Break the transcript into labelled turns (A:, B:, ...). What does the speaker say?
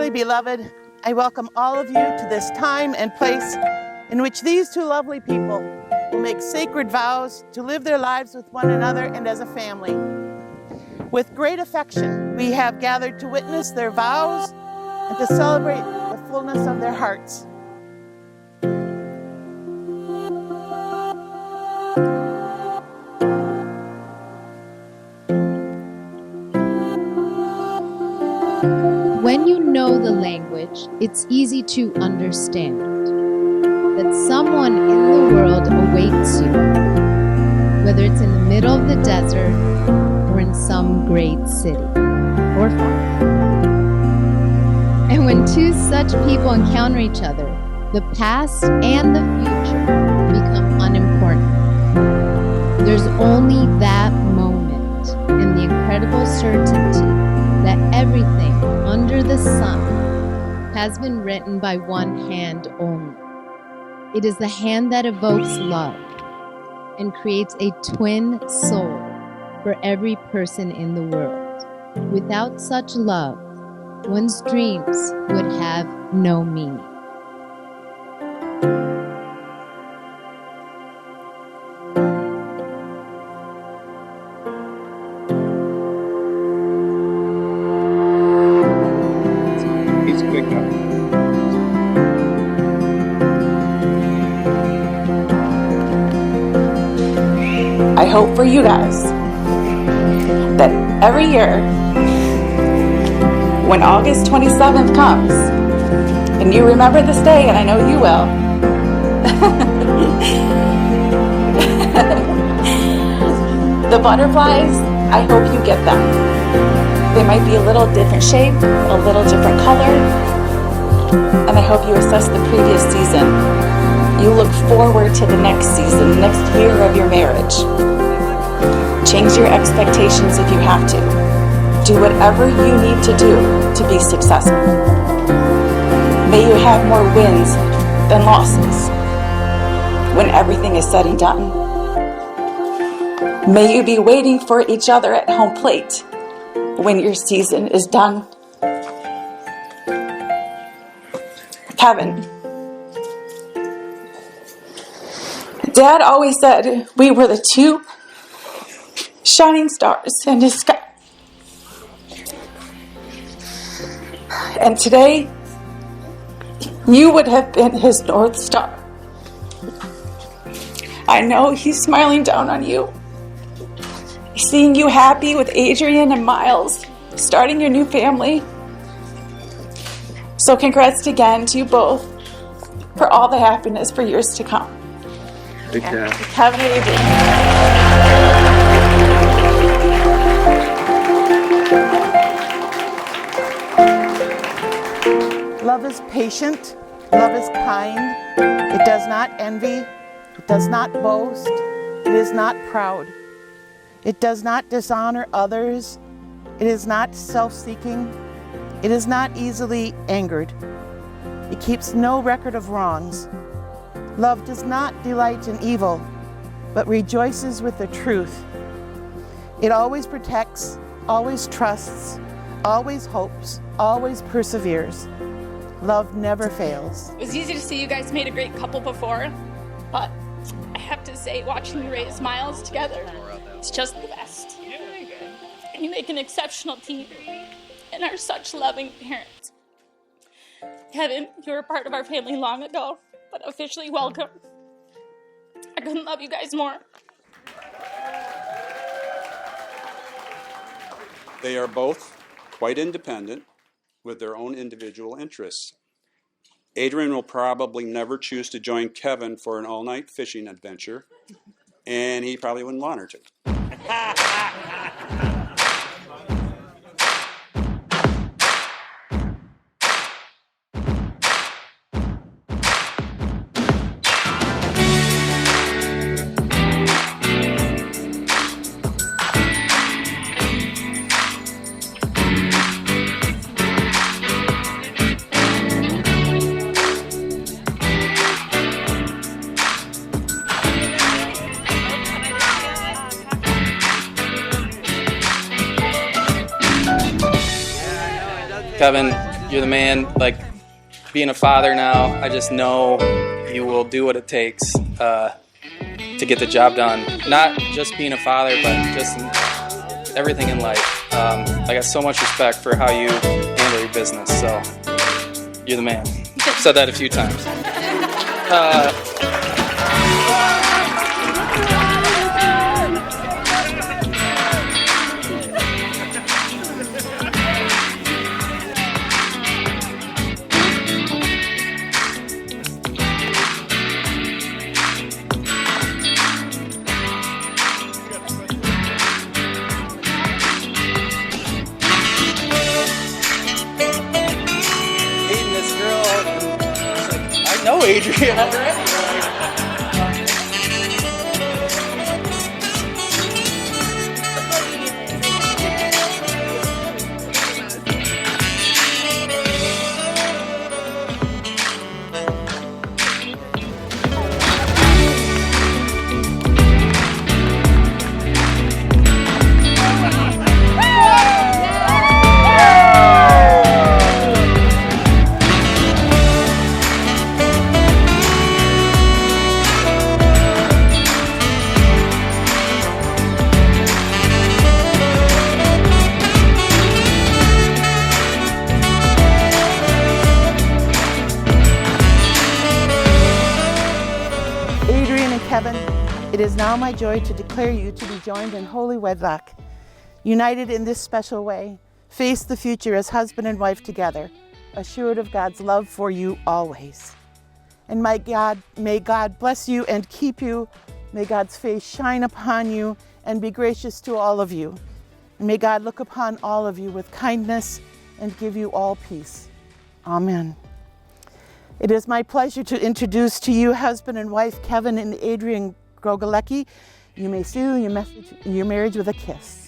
A: Dearly beloved, I welcome all of you to this time and place in which these two lovely people will make sacred vows to live their lives with one another and as a family. With great affection, we have gathered to witness their vows and to celebrate the fullness of their hearts.
B: When you know the language, it's easy to understand that someone in the world awaits you, whether it's in the middle of the desert or in some great city or farm. And when two such people encounter each other, the past and the future become unimportant. There's only that moment and the incredible certainty that everything under the sun has been written by one hand only. It is the hand that evokes love and creates a twin soul for every person in the world. Without such love, one's dreams would have no meaning.
C: I hope for you guys that every year when August 27th comes, and you remember this day, and I know you will, the butterflies, I hope you get them. They might be a little different shape, a little different color, and I hope you assess the previous season. You look forward to the next season, next year of your marriage. Change your expectations if you have to. Do whatever you need to do to be successful. May you have more wins than losses when everything is said and done. May you be waiting for each other at home plate when your season is done. Kevin, Dad always said we were the two shining stars in his sky. And today, you would have been his North Star. I know he's smiling down on you, seeing you happy with Adrienne and Miles, starting your new family. So congrats again to you both for all the happiness for years to come. Kevin and
A: Adrienne. Love is patient. Love is kind. It does not envy. It does not boast. It is not proud. It does not dishonor others. It is not self-seeking. It is not easily angered. It keeps no record of wrongs. Love does not delight in evil, but rejoices with the truth. It always protects, always trusts, always hopes, always perseveres. Love never fails.
D: It was easy to see you guys made a great couple before, but I have to say, watching you raise Miles together, it's just the best. And you make an exceptional team and are such loving parents. Kevin, you were part of our family long ago, but officially welcome. I couldn't love you guys more.
E: They are both quite independent with their own individual interests. Adrienne will probably never choose to join Kevin for an all-night fishing adventure, and he probably wouldn't want her to.
F: Kevin, You're the man. Like, being a father now, I just know you will do what it takes to get the job done. Not just being a father, but just everything in life. I got so much respect for how you handle your business, so you're the man. I've said that a few times. Dating this girl, I know Adrienne already.
A: Adrienne and Kevin, it is now my joy to declare you to be joined in holy wedlock. United in this special way, face the future as husband and wife together, assured of God's love for you always. And may God bless you and keep you. May God's face shine upon you and be gracious to all of you. And may God look upon all of you with kindness and give you all peace. Amen. It is my pleasure to introduce to you husband and wife Kevin and Adrienne Grogalecki. You may seal your marriage with a kiss.